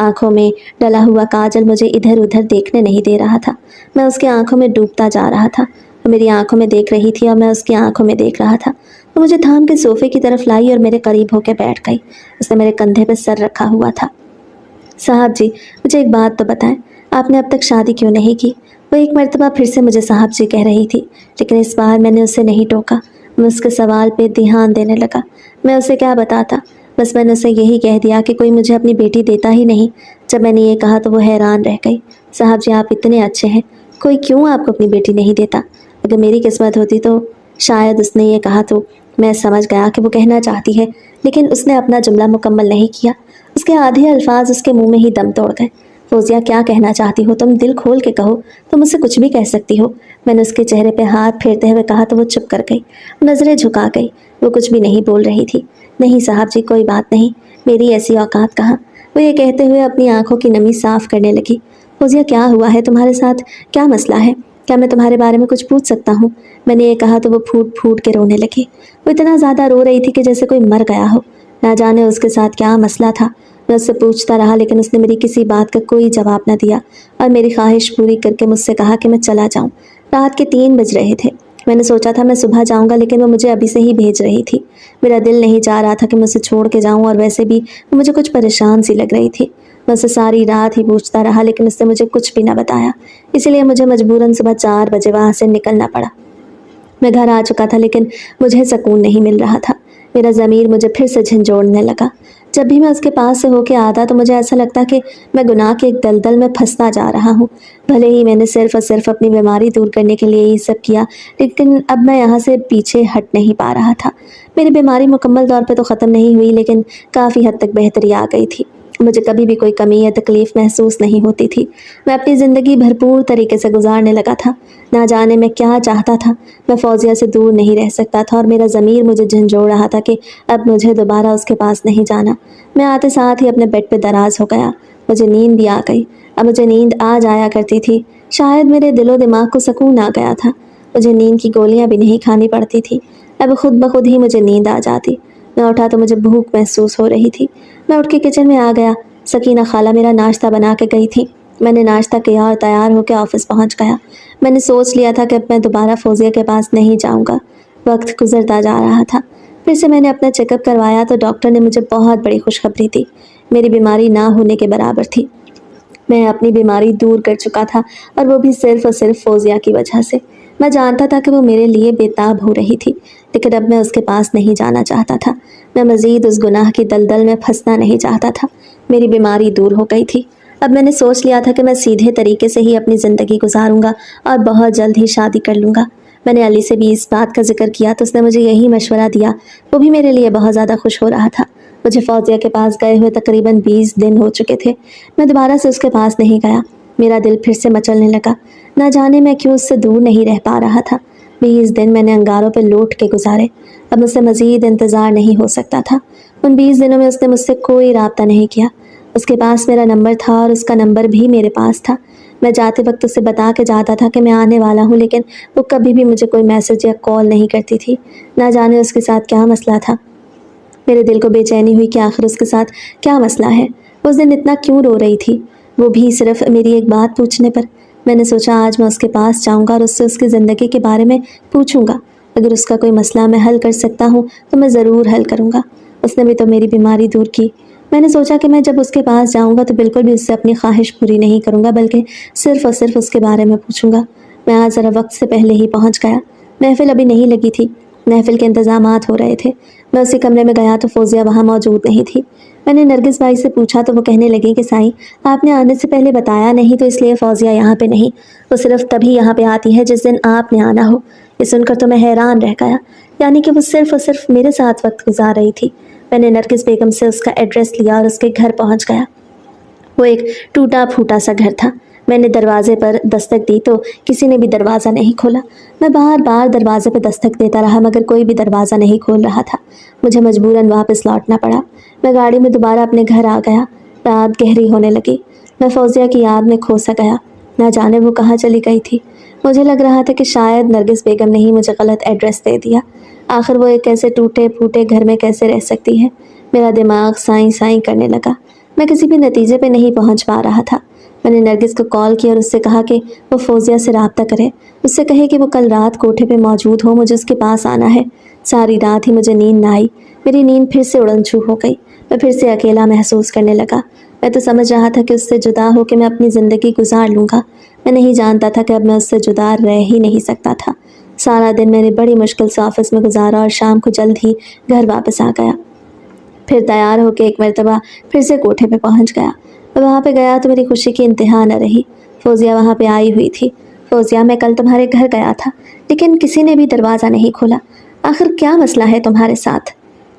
آنکھوں میں ڈلا ہوا کاجل مجھے ادھر ادھر دیکھنے نہیں دے رہا تھا۔ میں اس کی آنکھوں میں ڈوبتا جا رہا تھا۔ وہ میری آنکھوں میں دیکھ رہی تھی اور میں اس کی آنکھوں میں دیکھ رہا تھا۔ وہ مجھے تھام کے صوفے کی طرف لائی اور میرے قریب ہو کے بیٹھ گئی۔ اس نے میرے کندھے پہ سر رکھا ہوا تھا۔ صاحب جی، مجھے ایک بات تو بتائیں، آپ نے اب تک شادی کیوں نہیں کی؟ وہ ایک مرتبہ پھر سے مجھے صاحب جی کہہ رہی تھی، لیکن اس بار میں نے اسے نہیں ٹوکا۔ میں اس کے سوال پہ دھیان دینے لگا۔ میں اسے کیا بتاتا؟ بس میں نے اسے یہی کہہ دیا کہ کوئی مجھے اپنی بیٹی دیتا ہی نہیں۔ جب میں نے یہ کہا تو وہ حیران رہ گئی۔ صاحب جی، آپ اتنے اچھے ہیں، کوئی کیوں آپ کو اپنی بیٹی نہیں دیتا؟ اگر میری قسمت ہوتی تو شاید اس نے یہ کہا تو میں سمجھ گیا کہ وہ کہنا چاہتی ہے، لیکن اس نے اپنا جملہ مکمل نہیں کیا۔ اس کے آدھے الفاظ اس کے منہ میں ہی دم توڑ گئے۔ فوزیہ، کیا کہنا چاہتی ہو تم؟ دل کھول کے کہو، تم مجھ سے کچھ بھی کہہ سکتی ہو۔ میں نے اس کے چہرے پہ ہاتھ پھیرتے ہوئے کہا تو وہ چپ کر گئی، نظریں جھکا گئی، وہ کچھ بھی نہیں بول رہی تھی۔ نہیں صاحب جی، کوئی بات نہیں، میری ایسی اوقات کہاں۔ وہ یہ کہتے ہوئے اپنی آنکھوں کی نمی صاف کرنے لگی۔ فوزیہ، کیا ہوا ہے تمہارے ساتھ؟ کیا مسئلہ ہے؟ کیا میں تمہارے بارے میں کچھ پوچھ سکتا ہوں؟ میں نے یہ کہا تو وہ پھوٹ پھوٹ کے رونے لگی۔ وہ اتنا زیادہ رو رہی تھی کہ جیسے کوئی مر گیا ہو۔ نہ جانے اس کے ساتھ کیا مسئلہ تھا۔ میں اس سے پوچھتا رہا لیکن اس نے میری کسی بات کا کوئی جواب نہ دیا اور میری خواہش پوری کر کے مجھ سے کہا کہ میں چلا جاؤں۔ رات کے 3 بج رہے تھے۔ میں نے سوچا تھا میں صبح جاؤں گا، لیکن وہ مجھے ابھی سے ہی بھیج رہی تھی۔ میرا دل نہیں چاہ رہا تھا کہ میں اسے چھوڑ کے جاؤں، اور ویسے بھی وہ مجھے کچھ پریشان سی لگ رہی تھی۔ میں اسے ساری رات ہی پوچھتا رہا لیکن اس نے مجھے کچھ بھی نہ بتایا، اسی لیے مجھے مجبوراً صبح 4 بجے وہاں سے نکلنا پڑا۔ میں گھر آ چکا تھا لیکن مجھے سکون نہیں مل رہا تھا۔ میرا ضمیر مجھے پھر سے جھنجھوڑنے لگا۔ جب بھی میں اس کے پاس سے ہو کے آتا تو مجھے ایسا لگتا کہ میں گناہ کے ایک دلدل میں پھنستا جا رہا ہوں۔ بھلے ہی میں نے صرف اور صرف اپنی بیماری دور کرنے کے لیے یہ سب کیا، لیکن اب میں یہاں سے پیچھے ہٹ نہیں پا رہا تھا۔ میری بیماری مکمل طور پہ تو ختم نہیں ہوئی، لیکن کافی حد تک بہتری آ گئی تھی۔ مجھے کبھی بھی کوئی کمی یا تکلیف محسوس نہیں ہوتی تھی۔ میں اپنی زندگی بھرپور طریقے سے گزارنے لگا تھا۔ نہ جانے میں کیا چاہتا تھا۔ میں فوزیہ سے دور نہیں رہ سکتا تھا اور میرا ضمیر مجھے جھنجھوڑ رہا تھا کہ اب مجھے دوبارہ اس کے پاس نہیں جانا۔ میں آتے ساتھ ہی اپنے بیڈ پہ دراز ہو گیا۔ مجھے نیند بھی آ گئی۔ اب مجھے نیند آ جایا کرتی تھی۔ شاید میرے دل و دماغ کو سکون آ گیا تھا۔ مجھے نیند کی گولیاں بھی نہیں کھانی پڑتی تھی۔ اب خود بخود ہی مجھے نیند آ جاتی۔ میں اٹھا تو مجھے بھوک محسوس ہو رہی تھی۔ میں اٹھ کے کچن میں آ گیا۔ سکینہ خالہ میرا ناشتہ بنا کے گئی تھی۔ میں نے ناشتہ کیا اور تیار ہو کے آفس پہنچ گیا۔ میں نے سوچ لیا تھا کہ اب میں دوبارہ فوزیہ کے پاس نہیں جاؤں گا۔ وقت گزرتا جا رہا تھا۔ پھر سے میں نے اپنا چیک اپ کروایا تو ڈاکٹر نے مجھے بہت بڑی خوشخبری دی۔ میری بیماری نہ ہونے کے برابر تھی۔ میں اپنی بیماری دور کر چکا تھا، اور وہ بھی صرف اور صرف فوزیہ کی وجہ سے۔ میں جانتا تھا کہ وہ میرے لیے بےتاب ہو رہی تھی، لیکن اب میں اس کے پاس نہیں جانا چاہتا تھا۔ میں مزید اس گناہ کی دلدل میں پھنسنا نہیں چاہتا تھا۔ میری بیماری دور ہو گئی تھی۔ اب میں نے سوچ لیا تھا کہ میں سیدھے طریقے سے ہی اپنی زندگی گزاروں گا اور بہت جلد ہی شادی کر لوں گا۔ میں نے علی سے بھی اس بات کا ذکر کیا تو اس نے مجھے یہی مشورہ دیا۔ وہ بھی میرے لیے بہت زیادہ خوش ہو رہا تھا۔ مجھے فوزیہ کے پاس گئے ہوئے تقریباً 20 دن ہو چکے تھے۔ میں دوبارہ سے اس کے پاس نہیں گیا۔ میرا دل پھر سے مچلنے لگا۔ نہ جانے میں کیوں اس سے دور نہیں رہ پا رہا تھا۔ 20 دن میں نے انگاروں پہ لوٹ کے گزارے۔ اب مجھ سے مزید انتظار نہیں ہو سکتا تھا۔ ان 20 دنوں میں اس نے مجھ سے کوئی رابطہ نہیں کیا۔ اس کے پاس میرا نمبر تھا اور اس کا نمبر بھی میرے پاس تھا۔ میں جاتے وقت اسے بتا کے جاتا تھا کہ میں آنے والا ہوں، لیکن وہ کبھی بھی مجھے کوئی میسج یا کال نہیں کرتی تھی۔ نہ جانے اس کے ساتھ کیا مسئلہ تھا۔ میرے دل کو بے چینی ہوئی کہ آخر اس کے ساتھ کیا مسئلہ ہے۔ اس دن اتنا کیوں رو رہی تھی، وہ بھی صرف میری ایک بات پوچھنے پر۔ میں نے سوچا آج میں اس کے پاس جاؤں گا اور اس سے اس کی زندگی کے بارے میں پوچھوں گا۔ اگر اس کا کوئی مسئلہ میں حل کر سکتا ہوں تو میں ضرور حل کروں گا۔ اس نے بھی تو میری بیماری دور کی۔ میں نے سوچا کہ میں جب اس کے پاس جاؤں گا تو بالکل بھی اس سے اپنی خواہش پوری نہیں کروں گا، بلکہ صرف اور صرف اس کے بارے میں پوچھوں گا۔ میں آج ذرا وقت سے پہلے ہی پہنچ گیا۔ محفل ابھی نہیں لگی تھی، محفل کے انتظامات ہو رہے تھے۔ میں اسی کمرے میں گیا تو فوزیہ وہاں موجود نہیں تھی۔ میں نے نرگس بھائی سے پوچھا تو وہ کہنے لگے کہ سائیں آپ نے آنے سے پہلے بتایا نہیں تو اس لیے فوزیہ یہاں پہ نہیں، وہ صرف تبھی یہاں پہ آتی ہے جس دن آپ نے آنا ہو۔ یہ سن کر تو میں حیران رہ گیا، یعنی کہ وہ صرف اور صرف میرے ساتھ وقت گزار رہی تھی۔ میں نے نرگس بیگم سے اس کا ایڈریس لیا اور اس کے گھر پہنچ گیا۔ وہ ایک ٹوٹا پھوٹا سا گھر تھا۔ میں نے دروازے پر دستک دی تو کسی نے بھی دروازہ نہیں کھولا۔ میں بار بار دروازے پہ دستک دیتا رہا مگر کوئی بھی دروازہ نہیں کھول رہا تھا۔ مجھے مجبوراً واپس لوٹنا پڑا۔ میں گاڑی میں دوبارہ اپنے گھر آ گیا۔ رات گہری ہونے لگی۔ میں فوزیہ کی یاد میں کھو سا گیا۔ نہ جانے وہ کہاں چلی گئی تھی۔ مجھے لگ رہا تھا کہ شاید نرگس بیگم نے ہی مجھے غلط ایڈریس دے دیا۔ آخر وہ ایک ایسے ٹوٹے پھوٹے گھر میں کیسے رہ سکتی ہے؟ میرا دماغ سائیں سائیں کرنے لگا۔ میں کسی بھی نتیجے پہ نہیں پہنچ پا رہا تھا۔ میں نے نرگس کو کال کیا اور اس سے کہا کہ وہ فوزیہ سے رابطہ کرے، اس سے کہے کہ وہ کل رات کوٹھے پہ موجود ہو، مجھے اس کے پاس آنا ہے۔ ساری رات ہی مجھے نیند نہ آئی۔ میری نیند پھر سے اڑن چھو ہو گئی۔ میں پھر سے اکیلا محسوس کرنے لگا۔ میں تو سمجھ رہا تھا کہ اس سے جدا ہو کے میں اپنی زندگی گزار لوں گا۔ میں نہیں جانتا تھا کہ اب میں اس سے جدا رہ ہی نہیں سکتا تھا۔ سارا دن میں نے بڑی مشکل سے آفس میں گزارا اور شام کو جلد ہی گھر واپس آ گیا۔ پھر تیار ہو کے ایک مرتبہ پھر سے کوٹھے پہ پہنچ گیا۔ میں وہاں پہ گیا تو میری خوشی کی انتہا نہ رہی۔ فوزیہ وہاں پہ آئی ہوئی تھی۔ فوزیہ میں کل تمہارے گھر گیا تھا لیکن کسی نے بھی دروازہ نہیں کھولا۔ آخر کیا مسئلہ ہے تمہارے ساتھ؟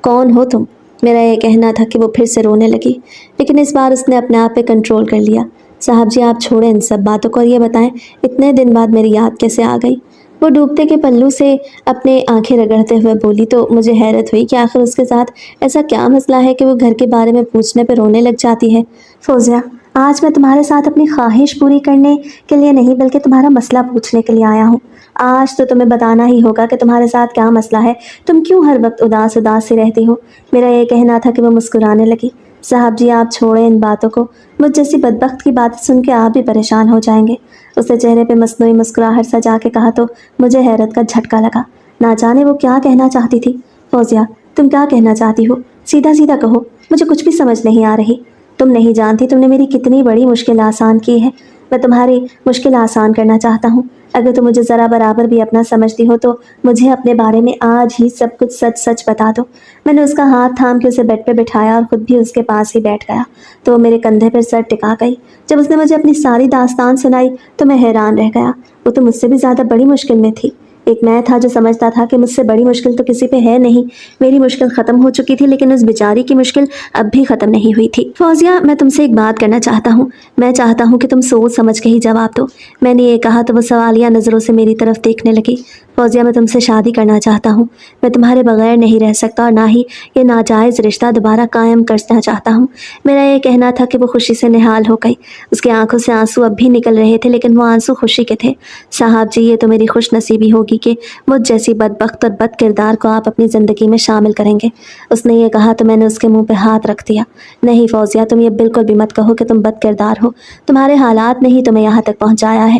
کون ہو تم؟ میرا یہ کہنا تھا کہ وہ پھر سے رونے لگی، لیکن اس بار اس نے اپنے آپ پہ کنٹرول کر لیا۔ صاحب جی آپ چھوڑیں ان سب باتوں کو اور یہ بتائیں اتنے دن بعد میری یاد کیسے آ گئی؟ وہ ڈوبتے کے پلو سے اپنے آنکھیں رگڑتے ہوئے بولی تو مجھے حیرت ہوئی کہ آخر اس کے ساتھ ایسا کیا مسئلہ ہے کہ وہ گھر کے بارے میں پوچھنے پہ رونے لگ جاتی ہے۔ فوزیہ آج میں تمہارے ساتھ اپنی خواہش پوری کرنے کے لیے نہیں بلکہ تمہارا مسئلہ پوچھنے کے لیے آیا ہوں۔ آج تو تمہیں بتانا ہی ہوگا کہ تمہارے ساتھ کیا مسئلہ ہے، تم کیوں ہر وقت اداس اداس سی رہتی ہو؟ میرا یہ کہنا تھا کہ وہ مسکرانے لگی۔ صاحب جی آپ چھوڑیں ان باتوں کو، مجھ جیسی بدبخت کی بات سن کے آپ بھی پریشان ہو جائیں گے۔ اس نے چہرے پہ مصنوعی مسکراہٹ سجا کے کہا تو مجھے حیرت کا جھٹکا لگا۔ نہ جانے وہ کیا کہنا چاہتی تھی۔ فوزیہ تم کیا کہنا چاہتی ہو؟ سیدھا سیدھا کہو، مجھے کچھ بھی سمجھ نہیں آ رہی۔ تم نہیں جانتی تم نے میری کتنی بڑی مشکل آسان کی ہے۔ میں تمہاری مشکل آسان کرنا چاہتا ہوں۔ اگر تم مجھے ذرا برابر بھی اپنا سمجھتی ہو تو مجھے اپنے بارے میں آج ہی سب کچھ سچ سچ بتا دو۔ میں نے اس کا ہاتھ تھام کے اسے بیڈ پہ بٹھایا اور خود بھی اس کے پاس ہی بیٹھ گیا تو وہ میرے کندھے پر سر ٹکا گئی۔ جب اس نے مجھے اپنی ساری داستان سنائی تو میں حیران رہ گیا۔ وہ تو مجھ سے بھی زیادہ بڑی مشکل میں تھی۔ ایک میں تھا جو سمجھتا تھا کہ مجھ سے بڑی مشکل تو کسی پہ ہے نہیں۔ میری مشکل ختم ہو چکی تھی لیکن اس بیچاری کی مشکل اب بھی ختم نہیں ہوئی تھی۔ فوزیہ میں تم سے ایک بات کرنا چاہتا ہوں۔ میں چاہتا ہوں کہ تم سوچ سمجھ کے ہی جواب دو۔ میں نے یہ کہا تو وہ سوالیہ نظروں سے میری طرف دیکھنے لگی۔ فوزیہ میں تم سے شادی کرنا چاہتا ہوں۔ میں تمہارے بغیر نہیں رہ سکتا اور نہ ہی یہ ناجائز رشتہ دوبارہ قائم کرنا چاہتا ہوں۔ میرا یہ کہنا تھا کہ وہ خوشی سے نہال ہو گئی۔ اس کی آنکھوں سے آنسو اب بھی نکل رہے تھے لیکن وہ آنسو خوشی کے تھے۔ صاحب جی یہ تو میری خوش نصیبی ہوگی کہ مجھ جیسی بدبخت اور بد کردار کو آپ اپنی زندگی میں شامل کریں گے۔ اس نے یہ کہا تو میں نے اس کے منہ پہ ہاتھ رکھ دیا۔ نہیں فوزیہ تم یہ بالکل بھی مت کہو کہ تم بد کردار ہو۔ تمہارے حالات نے ہی تمہیں یہاں تک پہنچایا ہے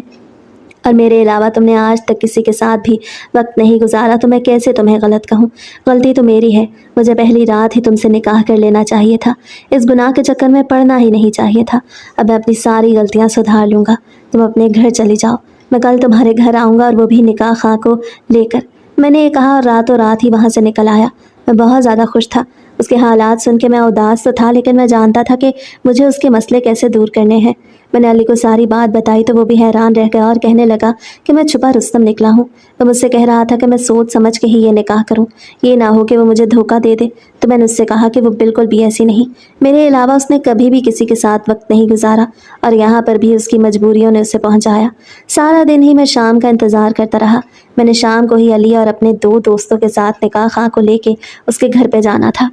اور میرے علاوہ تم نے آج تک کسی کے ساتھ بھی وقت نہیں گزارا تو میں کیسے تمہیں غلط کہوں؟ غلطی تو میری ہے۔ مجھے پہلی رات ہی تم سے نکاح کر لینا چاہیے تھا۔ اس گناہ کے چکر میں پڑنا ہی نہیں چاہیے تھا۔ اب میں اپنی ساری غلطیاں سدھار لوں گا۔ تم اپنے گھر چلی جاؤ۔ میں کل تمہارے گھر آؤں گا اور وہ بھی نکاح خواہ کو لے کر۔ میں نے یہ کہا اور راتوں رات ہی وہاں سے نکل آیا۔ میں بہت زیادہ خوش تھا۔ اس کے حالات سن کے میں اداس تو تھا لیکن میں جانتا تھا کہ مجھے اس کے مسئلے کیسے دور کرنے ہیں۔ میں نے علی کو ساری بات بتائی تو وہ بھی حیران رہ گیا اور کہنے لگا کہ میں چھپا رستم نکلا ہوں۔ وہ مجھ سے کہہ رہا تھا کہ میں سوچ سمجھ کے ہی یہ نکاح کروں، یہ نہ ہو کہ وہ مجھے دھوکہ دے دے۔ تو میں نے اس سے کہا کہ وہ بالکل بھی ایسی نہیں۔ میرے علاوہ اس نے کبھی بھی کسی کے ساتھ وقت نہیں گزارا اور یہاں پر بھی اس کی مجبوریوں نے اسے پہنچایا۔ سارا دن ہی میں شام کا انتظار کرتا رہا۔ میں نے شام کو ہی علی اور اپنے 2 دوستوں کے ساتھ نکاح خواہ کو لے کے اس کے گھر پہ جانا تھا۔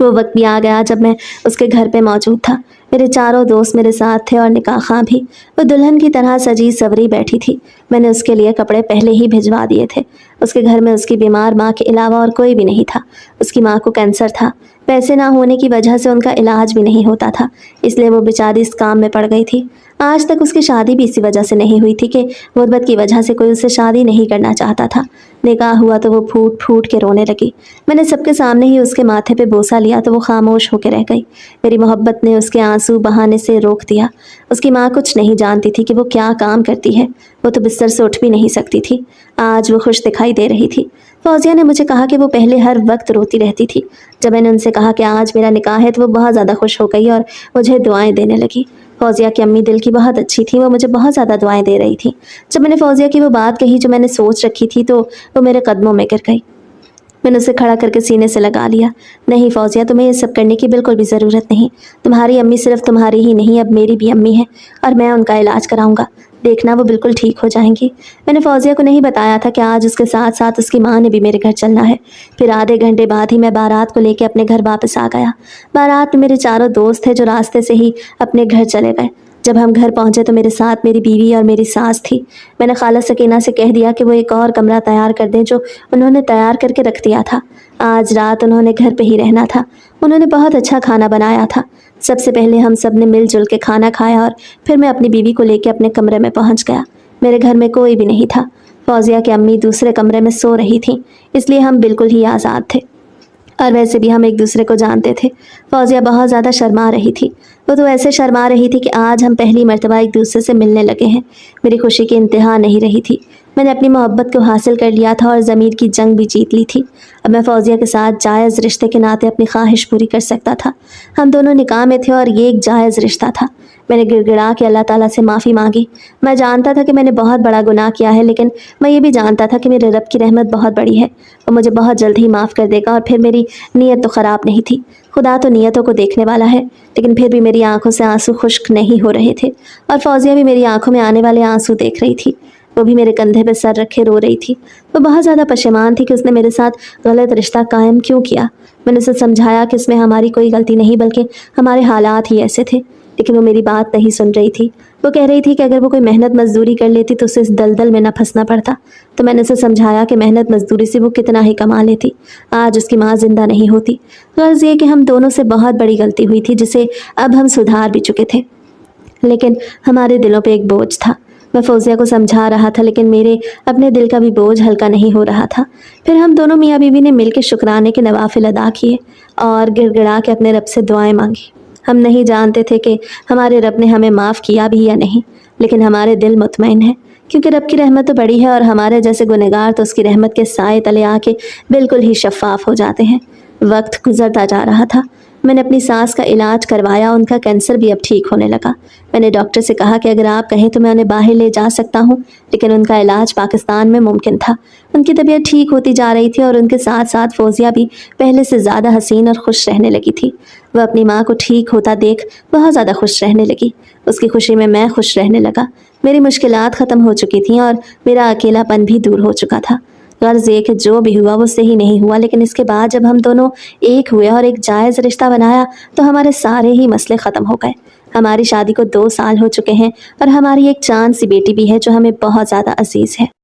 وہ وقت بھی آ گیا جب میں اس کے گھر پہ موجود تھا۔ मेरे चारों दोस्त मेरे साथ थे और निकाह खां भी। वो दुल्हन की तरह सजी सवरी बैठी थी। मैंने उसके लिए कपड़े पहले ही भिजवा दिए थे। उसके घर में उसकी बीमार माँ के अलावा और कोई भी नहीं था। उसकी माँ को कैंसर था। पैसे ना होने की वजह से उनका इलाज भी नहीं होता था, इसलिए वो बेचारी इस काम में पड़ गई थी। आज तक उसकी शादी भी इसी वजह से नहीं हुई थी कि गुर्बत की वजह से कोई उससे शादी नहीं करना चाहता था। निकाह हुआ तो वो फूट फूट के रोने लगी। मैंने सबके सामने ही उसके माथे पे बोसा लिया तो वो खामोश होकर रह गई। मेरी मोहब्बत ने उसके आंसू बहाने से रोक दिया। उसकी माँ कुछ नहीं जानती थी कि वो क्या काम करती है। वो तो बिस्तर से उठ भी नहीं सकती थी। आज वो खुश दिखाई दे रही थी। फौजिया ने मुझे कहा कि वो पहले हर वक्त रोती रहती थी। जब मैंने उनसे कहा कि आज मेरा निकाह है तो वो बहुत ज़्यादा खुश हो गई और मुझे दुआएं देने लगी। फौजिया की अम्मी दिल की बहुत अच्छी थी, वो मुझे बहुत ज़्यादा दुआएं दे रही थी। जब मैंने फौजिया की वो बात कही जो मैंने सोच रखी थी तो वो मेरे कदमों में गिर गई। मैंने उसे खड़ा करके सीने से लगा लिया। नहीं फौजिया, तुम्हें ये सब करने की बिल्कुल भी ज़रूरत नहीं। तुम्हारी अम्मी सिर्फ तुम्हारी ही नहीं, अब मेरी भी अम्मी है और मैं उनका इलाज कराऊंगा। देखना वो बिल्कुल ठीक हो जाएंगी। मैंने फौजिया को नहीं बताया था कि आज उसके साथ साथ उसकी माँ ने भी मेरे घर चलना है। फिर आधे घंटे बाद ही मैं बारात को लेकर अपने घर वापस आ गया। बारात में मेरे चारों दोस्त थे जो रास्ते से ही अपने घर चले गए। जब हम घर पहुंचे तो मेरे साथ मेरी बीवी और मेरी सास थी। मैंने खाला सकीना से कह दिया कि वो एक और कमरा तैयार कर दें जो उन्होंने तैयार करके रख दिया था। आज रात उन्होंने घर पे ही रहना था। उन्होंने बहुत अच्छा खाना बनाया था। सबसे पहले हम सब ने मिलजुल के खाना खाया और फिर मैं अपनी बीवी को लेकर अपने कमरे में पहुंच गया। मेरे घर में कोई भी नहीं था। फौजिया की अम्मी दूसरे कमरे में सो रही थी, इसलिए हम बिल्कुल ही आज़ाद थे। और वैसे भी हम एक दूसरे को जानते थे। फौजिया बहुत ज़्यादा शर्मा रही थी। वो तो ऐसे शर्मा रही थी कि आज हम पहली मर्तबा एक दूसरे से मिलने लगे हैं। मेरी खुशी की इंतहा नहीं रही थी। मैंने अपनी मोहब्बत को हासिल कर लिया था और ज़मीर की जंग भी जीत ली थी। अब मैं फौजिया के साथ जायज़ रिश्ते के नाते अपनी ख्वाहिश पूरी कर सकता था। हम दोनों निकाह में थे और ये एक जायज़ रिश्ता था। मैंने गिड़गिड़ा के अल्लाह ताला से माफ़ी मांगी। मैं जानता था कि मैंने बहुत बड़ा गुनाह किया है, लेकिन मैं ये भी जानता था कि मेरे रब की रहमत बहुत बड़ी है। वो मुझे बहुत जल्द ही माफ़ कर देगा। और फिर मेरी नीयत तो ख़राब नहीं थी। खुदा तो नीयतों को देखने वाला है। लेकिन फिर भी मेरी आंखों से आंसू खुश्क नहीं हो रहे थे और फौजिया भी मेरी आंखों में आने वाले आंसू देख रही थी। वो भी मेरे कंधे पर सर रखे रो रही थी। वो बहुत ज़्यादा पशेमान थी कि उसने मेरे साथ गलत रिश्ता कायम क्यों किया। मैंने उसे समझाया कि इसमें हमारी कोई गलती नहीं, बल्कि हमारे हालात ही ऐसे थे, लेकिन वो मेरी बात नहीं सुन रही थी। वो कह रही थी कि अगर वो कोई मेहनत मजदूरी कर लेती तो उसे इस दलदल में न फंसना पड़ता। तो मैंने उसे समझाया कि मेहनत मजदूरी से वो कितना ही कमा लेती, आज उसकी माँ जिंदा नहीं होती। गर्ज ये कि हम दोनों से बहुत बड़ी गलती हुई थी जिसे अब हम सुधार भी चुके थे, लेकिन हमारे दिलों पे एक बोझ था। मैं फौजिया को समझा रहा था, लेकिन मेरे अपने दिल का भी बोझ हल्का नहीं हो रहा था। फिर हम दोनों मियाँ बीवी ने मिलकर शुक्राने के नवाफिल अदा किए और गिड़गिड़ा के अपने रब से दुआएं मांगी। हम नहीं जानते थे कि हमारे रब ने हमें माफ़ किया भी या नहीं, लेकिन हमारे दिल मुतमईन है, क्योंकि रब की रहमत तो बड़ी है और हमारे जैसे गुनहगार तो उसकी रहमत के साए तले आके बिल्कुल ही शफ़ाफ हो जाते हैं। वक्त गुजरता जा रहा था। मैंने अपनी सास का इलाज करवाया, उनका कैंसर भी अब ठीक होने लगा। मैंने डॉक्टर से कहा कि अगर आप कहें तो मैं उन्हें बाहर ले जा सकता हूँ, लेकिन उनका इलाज पाकिस्तान में मुमकिन था। उनकी तबीयत ठीक होती जा रही थी और उनके साथ साथ फौजिया भी पहले से ज़्यादा हसीन और खुश रहने लगी थी। वह अपनी माँ को ठीक होता देख बहुत ज़्यादा खुश रहने लगी। उसकी खुशी में मैं खुश रहने लगा। मेरी मुश्किलात ख़त्म हो चुकी थीं और मेरा अकेलापन भी दूर हो चुका था। गर्ज ये कि जो भी हुआ वो सही नहीं हुआ, लेकिन इसके बाद जब हम दोनों एक हुए और एक जायज़ रिश्ता बनाया तो हमारे सारे ही मसले ख़त्म हो गए। हमारी शादी को 2 साल हो चुके हैं और हमारी एक चांद सी बेटी भी है जो हमें बहुत ज़्यादा अजीज़ है।